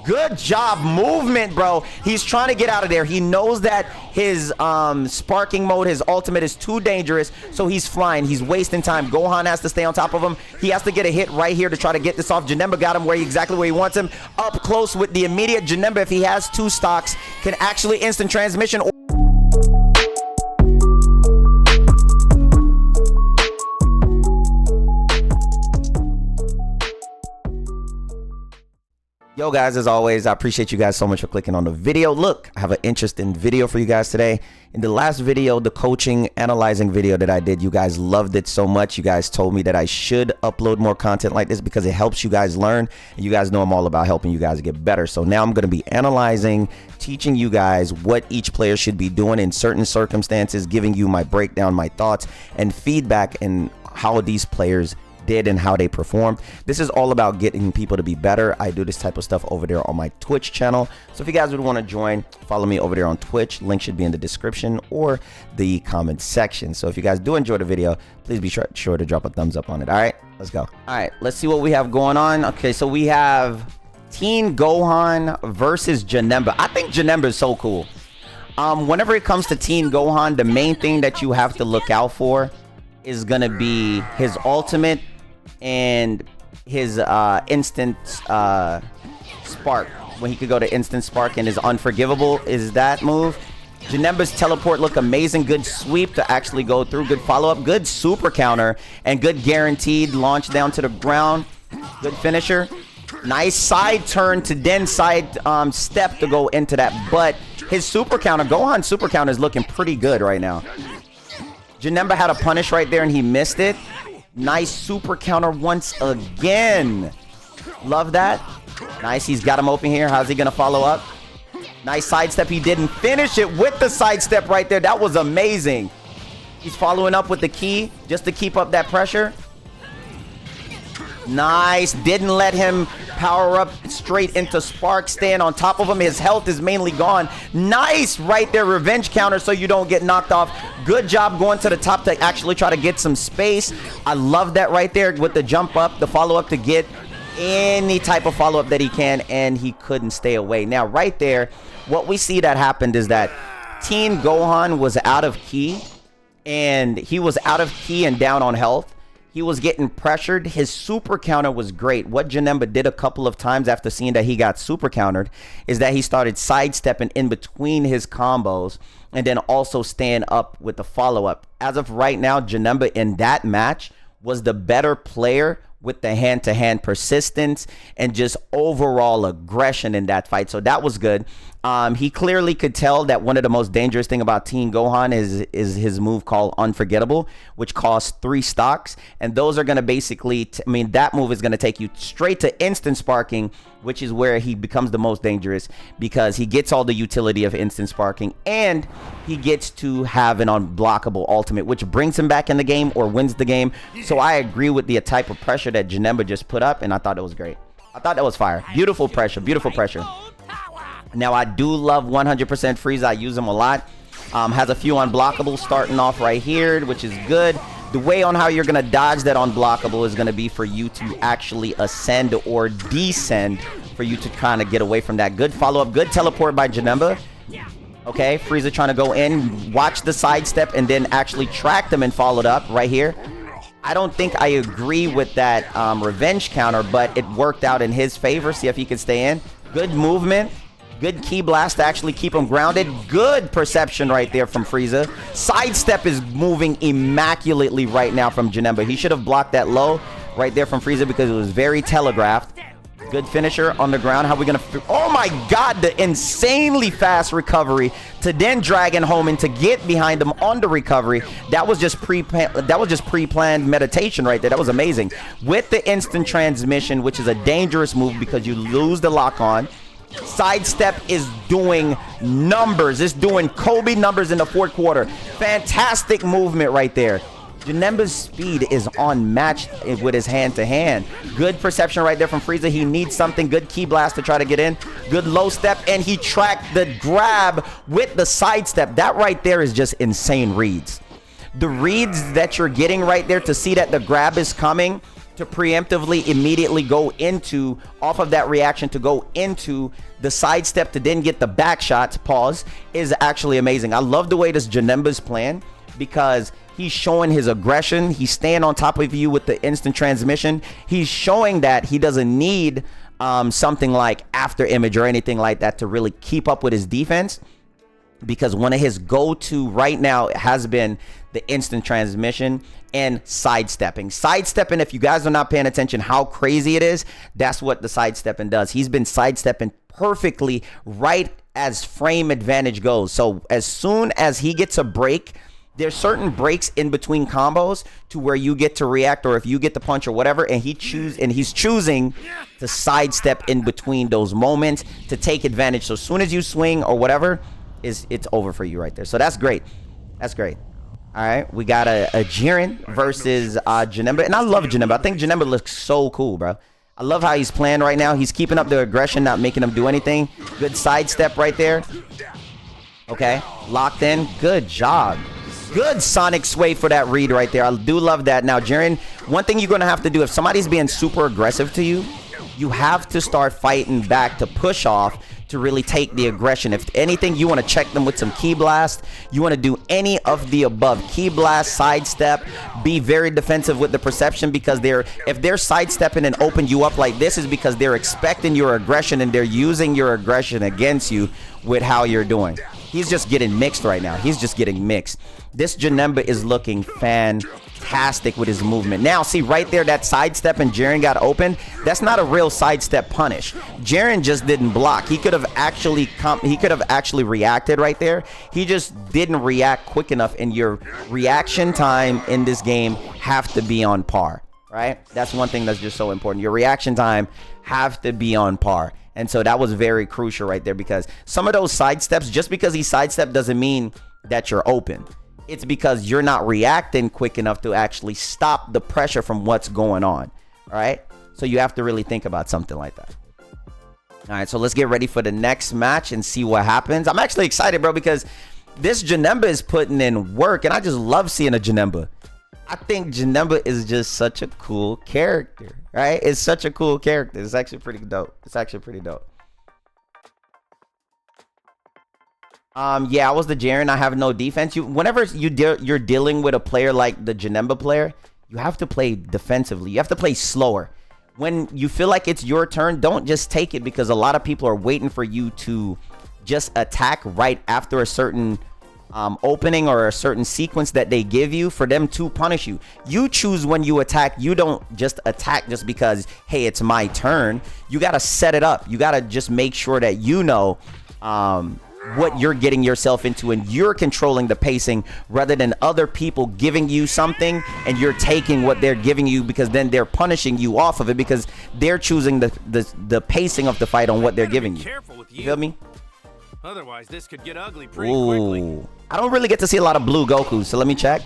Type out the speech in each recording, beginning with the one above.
Good job. Movement, bro. He's trying to get out of there. He knows that his sparking mode, his ultimate is too dangerous, so he's flying. He's wasting time. Gohan has to stay on top of him. He has to get a hit right here to try to get this off. Janemba got him exactly where he wants him. Up close with the immediate. Janemba, if he has 2 stocks, can actually instant transmission. Yo guys, as always, I appreciate you guys so much for clicking on the video. Look, I have an interesting video for you guys today. In the last video, the coaching analyzing video that I did, you guys loved it so much. You guys told me that I should upload more content like this because it helps you guys learn. And you guys know I'm all about helping you guys get better. So now I'm going to be analyzing, teaching you guys what each player should be doing in certain circumstances, giving you my breakdown, my thoughts, and feedback and how these players did and how they performed. This is all about getting people to be better. I do this type of stuff over there on my Twitch channel. So if you guys would want to join, follow me over there on Twitch. Link should be in the description or the comment section. So if you guys do enjoy the video, please be sure to drop a thumbs up on it. All right, let's go. All right, let's see what we have going on. Okay, so we have Teen Gohan versus Janemba. I think Janemba is so cool. Whenever it comes to Teen Gohan, the main thing that you have to look out for is gonna be his ultimate and his instant spark, when he could go to instant spark, and his unforgivable is that move. Janemba's teleport look amazing. Good sweep to actually go through. Good follow-up. Good super counter and good guaranteed launch down to the ground. Good finisher. Nice side turn to then side step to go into that. But his super counter, Gohan's super counter, is looking pretty good right now. Janemba had a punish right there and he missed it. Nice super counter once again. Love that. Nice. He's got him open here. How's he going to follow up? Nice sidestep. He didn't finish it with the sidestep right there. That was amazing. He's following up with the key just to keep up that pressure. Nice. Didn't let him power up straight into spark. Staying on top of him. His health is mainly gone. Nice right there. Revenge counter so you don't get knocked off. Good job going to the top to actually try to get some space. I love that right there with the jump up, the follow up to get any type of follow up that he can, and he couldn't stay away. Now right there, what we see that happened is that Teen Gohan was out of key, and he was out of key and down on health. He was getting pressured. His super counter was great. What Janemba did a couple of times after seeing that he got super countered is that he started sidestepping in between his combos and then also staying up with the follow-up. As of right now, Janemba in that match was the better player with the hand-to-hand persistence and just overall aggression in that fight. So that was good. He clearly could tell that one of the most dangerous thing about Teen Gohan is his move called Unforgettable, which costs 3 stocks. And those are going to basically, that move is going to take you straight to instant sparking, which is where he becomes the most dangerous because he gets all the utility of instant sparking and he gets to have an unblockable ultimate, which brings him back in the game or wins the game. So I agree with the type of pressure that Janemba just put up, and I thought it was great. I thought that was fire. Beautiful pressure, beautiful pressure. Now I do love 100% Frieza. I use him a lot. Has a few unblockables starting off right here, which is good. The way on how you're going to dodge that unblockable is going to be for you to actually ascend or descend, for you to kind of get away from that. Good follow-up, good teleport by Janemba. Okay, Frieza trying to go in, watch the sidestep, and then actually track them and followed up right here. I don't think I agree with that revenge counter, but it worked out in his favor. See if he can stay in. Good movement. Good key blast to actually keep him grounded. Good perception right there from Frieza. Sidestep is moving immaculately right now from Janemba. He should have blocked that low right there from Frieza because it was very telegraphed. Good finisher on the ground. How are we going to... Oh my God, the insanely fast recovery to then drag him home and to get behind him on the recovery. That was just pre-planned meditation right there. That was amazing. With the instant transmission, which is a dangerous move because you lose the lock on. Sidestep is doing numbers. It's doing Kobe numbers in the 4th quarter. Fantastic movement right there. Janemba's speed is unmatched with his hand-to-hand. Good perception right there from Frieza. He needs something. Good key blast to try to get in. Good low step, and he tracked the grab with the sidestep. That right there is just insane reads. The reads that you're getting right there to see that the grab is coming to preemptively immediately go into, off of that reaction, to go into the sidestep to then get the back shots, pause, is actually amazing. I love the way this Janemba's playing because he's showing his aggression. He's staying on top of you with the instant transmission. He's showing that he doesn't need something like after image or anything like that to really keep up with his defense, because one of his go-to right now has been the instant transmission and sidestepping. Sidestepping, if you guys are not paying attention how crazy it is, that's what the sidestepping does. He's been sidestepping perfectly right as frame advantage goes. So as soon as he gets a break, there's certain breaks in between combos to where you get to react, or if you get the punch or whatever, and he's choosing to sidestep in between those moments to take advantage. So as soon as you swing or whatever, it's over for you right there. So that's great. That's great. All right, we got a Jiren versus Janemba, and I love Janemba. I think Janemba looks so cool, bro. I love how he's playing right now. He's keeping up the aggression, not making him do anything. Good sidestep right there. Okay, locked in. Good job. Good sonic sway for that read right there. I do love that. Now, Jiren, one thing you're going to have to do, if somebody's being super aggressive to you, you have to start fighting back to push off to really take the aggression. If anything, you want to check them with some key blast. You want to do any of the above. Key blast, sidestep, be very defensive with the perception, because if they're sidestepping and open you up like this, is because they're expecting your aggression and they're using your aggression against you with how you're doing. He's just getting mixed right now. He's just getting mixed. This Janemba is looking fantastic with his movement. Now, see right there, that sidestep and Jiren got open. That's not a real sidestep punish. Jiren just didn't block. He could have actually reacted right there. He just didn't react quick enough, and your reaction time in this game have to be on par, right? That's one thing that's just so important. Your reaction time have to be on par. And so that was very crucial right there, because some of those sidesteps, just because he sidestepped doesn't mean that you're open. It's because you're not reacting quick enough to actually stop the pressure from what's going on. All right. So you have to really think about something like that. All right. So let's get ready for the next match and see what happens. I'm actually excited, bro, because this Janemba is putting in work, and I just love seeing a Janemba. I think Janemba is just such a cool character, right? It's such a cool character. It's actually pretty dope. It's actually pretty dope. Yeah, I was the Jiren. I have no defense. Whenever you're dealing with a player like the Janemba player, you have to play defensively. You have to play slower. When you feel like it's your turn, don't just take it, because a lot of people are waiting for you to just attack right after a certain opening or a certain sequence that they give you for them to punish you. You choose when you attack. You don't just attack just because, hey, it's my turn. You got to set it up. You got to just make sure that you know what you're getting yourself into, and you're controlling the pacing rather than other people giving you something and you're taking what they're giving you, because then they're punishing you off of it because they're choosing the pacing of the fight on what they're giving you. You feel me? Otherwise, this could get ugly pretty quickly. I don't really get to see a lot of blue Goku, so let me check.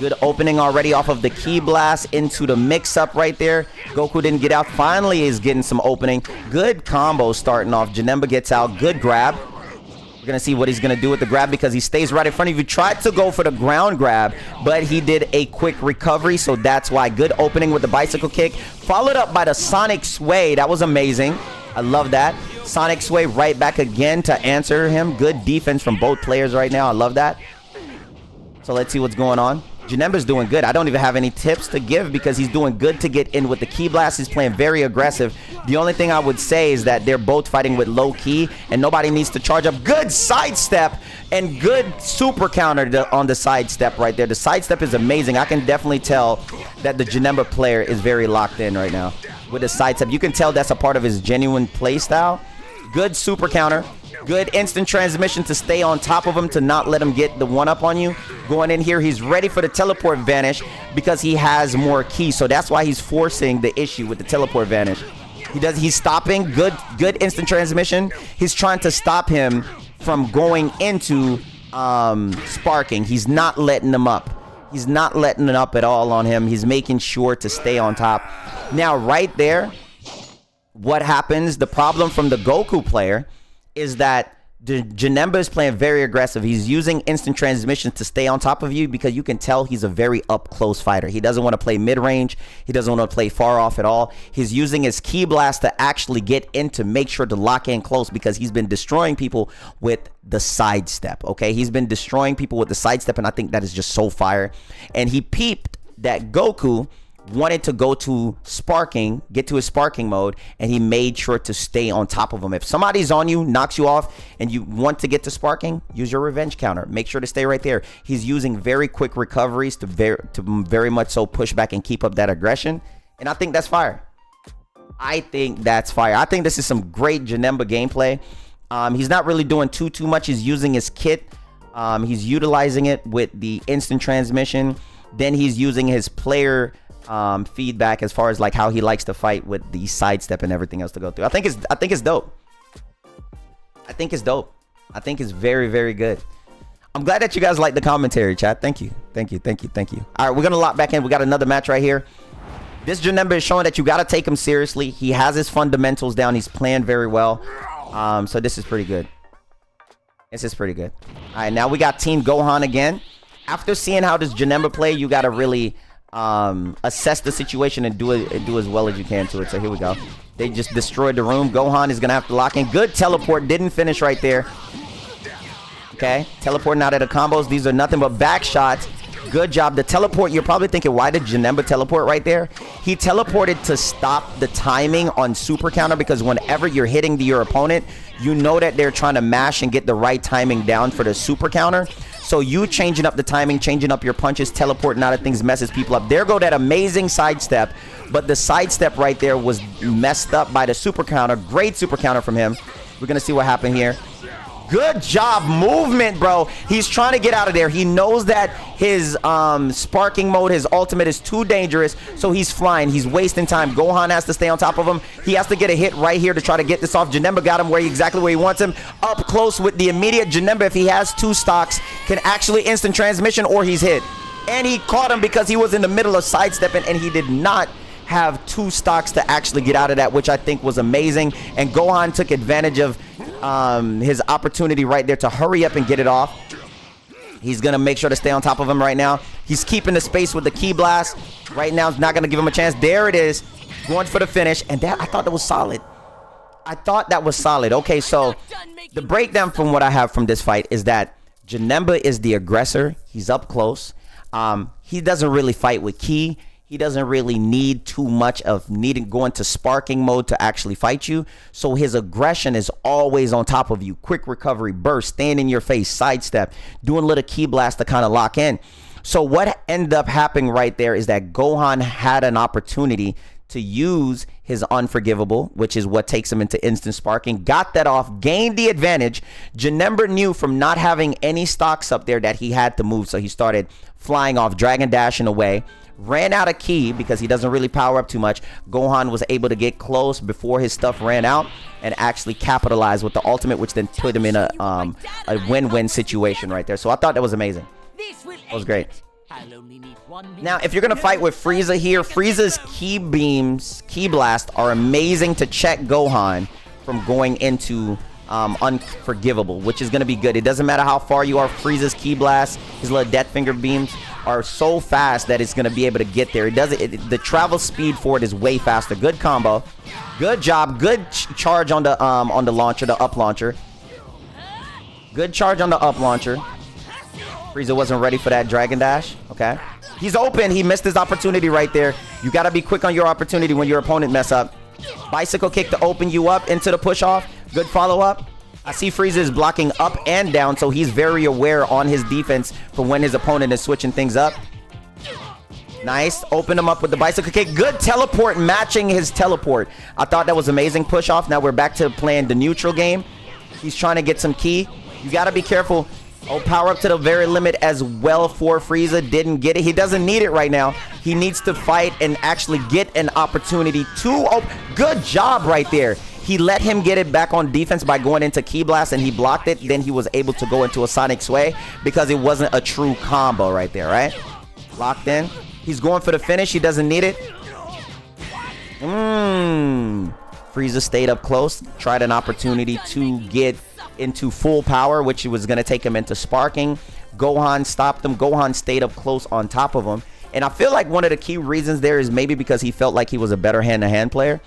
Good opening already off of the key blast into the mix-up right there. Goku didn't get out. Finally is getting some opening. Good combo starting off. Janemba gets out. Good grab. We're going to see what he's going to do with the grab, because he stays right in front of you. Tried to go for the ground grab, but he did a quick recovery, so that's why. Good opening with the bicycle kick. Followed up by the sonic sway. That was amazing. I love that. Sonic sway right back again to answer him. Good defense from both players right now. I love that. So let's see what's going on. Janemba's doing good. I don't even have any tips to give, because he's doing good to get in with the key blast. He's playing very aggressive. The only thing I would say is that they're both fighting with low key, and nobody needs to charge up. Good sidestep and good super counter on the sidestep right there. The sidestep is amazing. I can definitely tell that the Janemba player is very locked in right now with the sidestep. You can tell that's a part of his genuine play style. Good super counter. Good instant transmission to stay on top of him, to not let him get the one-up on you. Going in here, he's ready for the teleport vanish because he has more ki. So that's why he's forcing the issue with the teleport vanish. He's stopping. Good instant transmission. He's trying to stop him from going into sparking. He's not letting him up. He's not letting it up at all on him. He's making sure to stay on top. Now, right there, what happens? The problem from the Goku player is that Janemba is playing very aggressive. He's using instant transmission to stay on top of you because you can tell he's a very up-close fighter. He doesn't want to play mid-range. He doesn't want to play far off at all. He's using his ki blast to actually get in to make sure to lock in close because he's been destroying people with the sidestep, okay? He's been destroying people with the sidestep, and I think that is just so fire. And he peeped that Goku wanted to go to sparking, get to his sparking mode, and he made sure to stay on top of him. If somebody's on you, knocks you off, and you want to get to sparking, use your revenge counter. Make sure to stay right there. He's using very quick recoveries to very much so push back and keep up that aggression, and I think that's fire. I think that's fire. I think this is some great Janemba gameplay. He's not really doing too much. He's using his kit. He's utilizing it with the instant transmission. Then he's using his player feedback as far as like how he likes to fight with the sidestep and everything else to go through. I think it's dope. I think it's very, very good. I'm glad that you guys like the commentary, chat. Thank you. All right, we're gonna lock back in. We got another match right here. This Janemba is showing that you got to take him seriously. He has his fundamentals down. He's playing very well. So this is pretty good. All right, now we got Team Gohan again. After seeing how this Janemba play, you got to really assess the situation and do as well as you can to it. So here we go. They just destroyed the room. Gohan is gonna have to lock in. Good teleport. Didn't finish right there. Okay, teleporting out of the combos. These are nothing but back shots. Good job. The teleport, you're probably thinking, why did Janemba teleport right there? He teleported to stop the timing on super counter, because whenever you're hitting your opponent, you know that they're trying to mash and get the right timing down for the super counter. So you changing up the timing, changing up your punches, teleporting out of things messes people up. There go that amazing sidestep, but the sidestep right there was messed up by the super counter. Great super counter from him. We're gonna see what happened here. Good job, movement, bro. He's trying to get out of there. He knows that his sparking mode, his ultimate is too dangerous, so he's flying. He's wasting time. Gohan has to stay on top of him. He has to get a hit right here to try to get this off. Janemba got him exactly where he wants him. Up close with the immediate. Janemba, if he has 2 stocks, can actually instant transmission or he's hit. And he caught him because he was in the middle of sidestepping, and he did not have 2 stocks to actually get out of that, which I think was amazing. And Gohan took advantage of his opportunity right there to hurry up and get it off. He's gonna make sure to stay on top of him right now. He's keeping the space with the ki blast. Right now, it's not gonna give him a chance. There it is, going for the finish. And that, I thought that was solid. Okay, so the breakdown from what I have from this fight is that Janemba is the aggressor. He's up close. He doesn't really fight with ki. He doesn't really need too much of going to sparking mode to actually fight you. So his aggression is always on top of you. Quick recovery, burst, stand in your face, sidestep, doing a little ki blast to kind of lock in. So what ended up happening right there is that Gohan had an opportunity to use his unforgivable, which is what takes him into instant sparking. Got that off, gained the advantage. Janemba knew from not having any stocks up there that he had to move. So he started flying off, dragon dashing away. Ran out of ki because he doesn't really power up too much. Gohan was able to get close before his stuff ran out and actually capitalize with the ultimate, which then put him in a win-win situation right there. So I thought that was amazing. That was great. Now, if you're going to fight with Frieza here, Frieza's ki beams, ki blast are amazing to check Gohan from going into unforgivable, which is going to be good. It doesn't matter how far you are. Frieza's ki blast, his little death finger beams are so fast that it's going to be able to get there. The travel speed for it is way faster. Good combo. Good job. Good charge on the launcher, the up launcher. Good charge on the up launcher. Frieza wasn't ready for that dragon dash. Okay. He's open. He missed his opportunity right there. You got to be quick on your opportunity when your opponent mess up. Bicycle kick to open you up into the push off. Good follow up. I see Frieza is blocking up and down, so he's very aware on his defense for when his opponent is switching things up. Nice. Open him up with the bicycle kick. Good teleport, matching his teleport. I thought that was amazing. Push off. Now we're back to playing the neutral game. He's trying to get some ki. You got to be careful. Oh, power up to the very limit as well for Frieza. Didn't get it. He doesn't need it right now. He needs to fight and actually get an opportunity to... Oh, good job right there. He let him get it back on defense by going into ki blast, and he blocked it. Then he was able to go into a sonic sway because it wasn't a true combo right there, right? Locked in. He's going for the finish. He doesn't need it. Frieza stayed up close. Tried an opportunity to get into full power, which was going to take him into sparking. Gohan stopped him. Gohan stayed up close on top of him. And I feel like one of the key reasons there is maybe because he felt like he was a better hand-to-hand player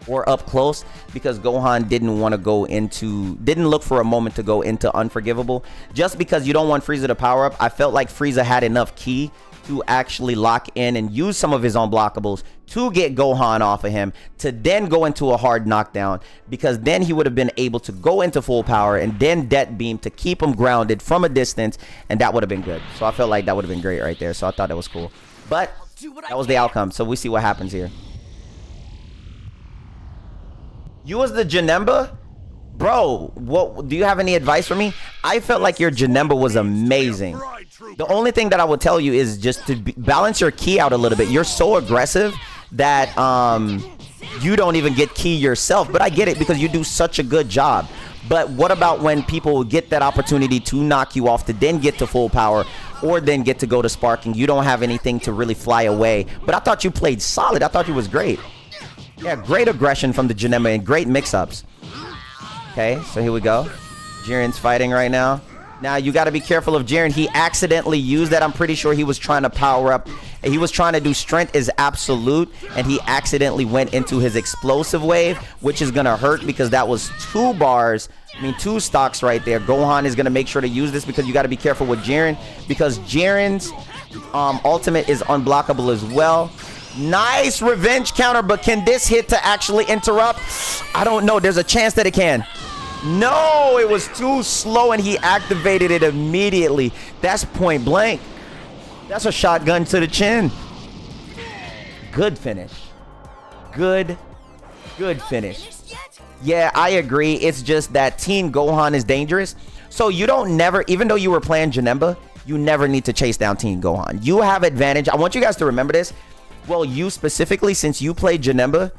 or up close, because Gohan didn't want to go into, didn't look for a moment to go into unforgivable. Just because you don't want Frieza to power up, I felt like Frieza had enough ki to actually lock in and use some of his unblockables to get Gohan off of him, to then go into a hard knockdown, because then he would have been able to go into full power and then death beam to keep him grounded from a distance, and that would have been good. So I felt like that would have been great right there. So I thought that was cool. But that was the outcome. So we see what happens here. You was the Janemba? Bro, what do you have any advice for me? I felt like your Janemba was amazing. The only thing that I will tell you is just to balance your ki out a little bit. You're so aggressive that you don't even get ki yourself, but I get it because you do such a good job. But what about when people get that opportunity to knock you off to then get to full power or then get to go to sparking? You don't have anything to really fly away. But I thought you played solid. I thought you was great. Yeah, great aggression from the Janemba and great mix-ups. Okay, so here we go. Jiren's fighting right now. Now, you got to be careful of Jiren. He accidentally used that. I'm pretty sure he was trying to power up. He was trying to do strength is absolute, and he accidentally went into his explosive wave, which is going to hurt because that was 2 bars. I mean, 2 stocks right there. Gohan is going to make sure to use this because you got to be careful with Jiren, because Jiren's ultimate is unblockable as well. Nice revenge counter, but can this hit to actually interrupt? I don't know. There's a chance that it can. No, it was too slow, and he activated it immediately. That's point blank. That's a shotgun to the chin. Good finish. Good finish. Yeah, I agree. It's just that Team Gohan is dangerous. So you don't never, even though you were playing Janemba, you never need to chase down Team Gohan. You have advantage. I want you guys to remember this. Well, you specifically, since you played Janemba,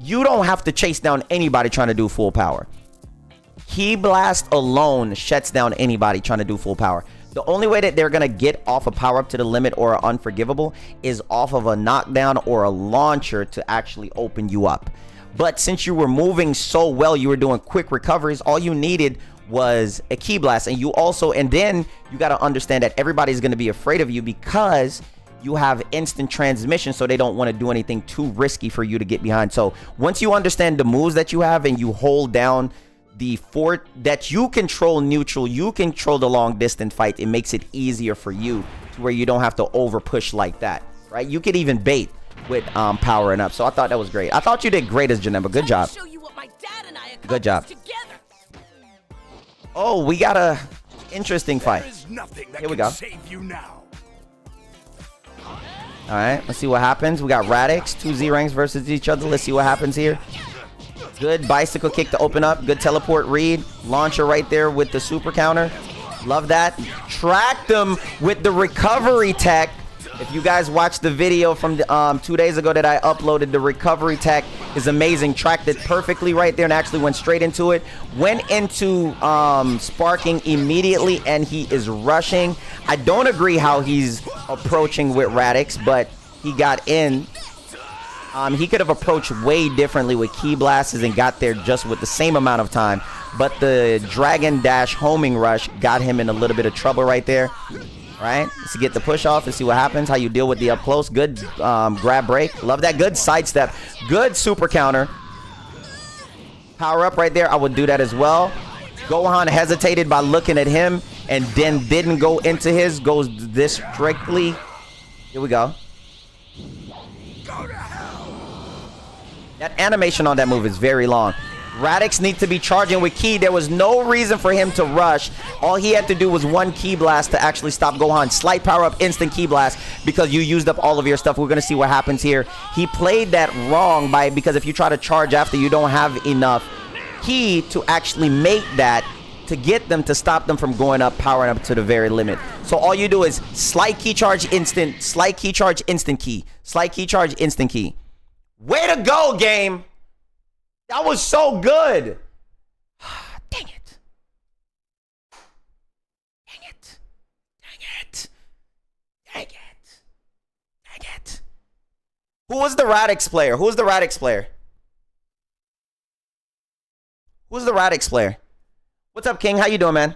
you don't have to chase down anybody trying to do full power. Ki Blast alone shuts down anybody trying to do full power. The only way that they're going to get off a power up to the limit or unforgivable is off of a knockdown or a launcher to actually open you up. But since you were moving so well, you were doing quick recoveries, all you needed was a Ki Blast. And you also, and then you got to understand that everybody's going to be afraid of you because you have instant transmission, so they don't want to do anything too risky for you to get behind. So once you understand the moves that you have and you hold down the fort, that you control neutral, you control the long distance fight, it makes it easier for you to where you don't have to over push like that, right? You could even bait with powering up. So I thought that was great. I thought you did great as Janemba. Good job. Good job. Oh, we got a interesting fight. Here we go. All right, let's see what happens. We got Raditz, 2 Z-Ranks versus each other. Let's see what happens here. Good bicycle kick to open up. Good teleport read. Launcher right there with the super counter. Love that. Tracked him with the recovery tech. If you guys watched the video from 2 days ago that I uploaded, the recovery tech is amazing. Tracked it perfectly right there and actually went straight into it. Went into sparking immediately, and he is rushing. I don't agree how he's approaching with Raditz, but he got in. He could have approached way differently with Ki Blasts and got there just with the same amount of time. But the Dragon Dash homing rush got him in a little bit of trouble right there. Right? Let's get the push off and see what happens. How you deal with the up close. Good grab break. Love that. Good sidestep. Good super counter. Power up right there. I would do that as well. Gohan hesitated by looking at him and then didn't go into his. Goes this strictly. Here we go. That animation on that move is very long. Raditz needs to be charging with Ki. There was no reason for him to rush. All he had to do was 1 Ki Blast to actually stop Gohan. Slight power up, instant Ki Blast, because you used up all of your stuff. We're going to see what happens here. He played that wrong because if you try to charge after, you don't have enough Ki to actually make that to get them to stop them from going up, powering up to the very limit. So all you do is slight Ki charge, instant, slight Ki charge, instant Ki, slight Ki charge, instant Ki. Way to go, game. That was so good. Dang it. Dang it. Dang it. Dang it. Dang it. Who was the Raditz player? Who was the Raditz player? Who's the Raditz player? What's up, King? How you doing, man?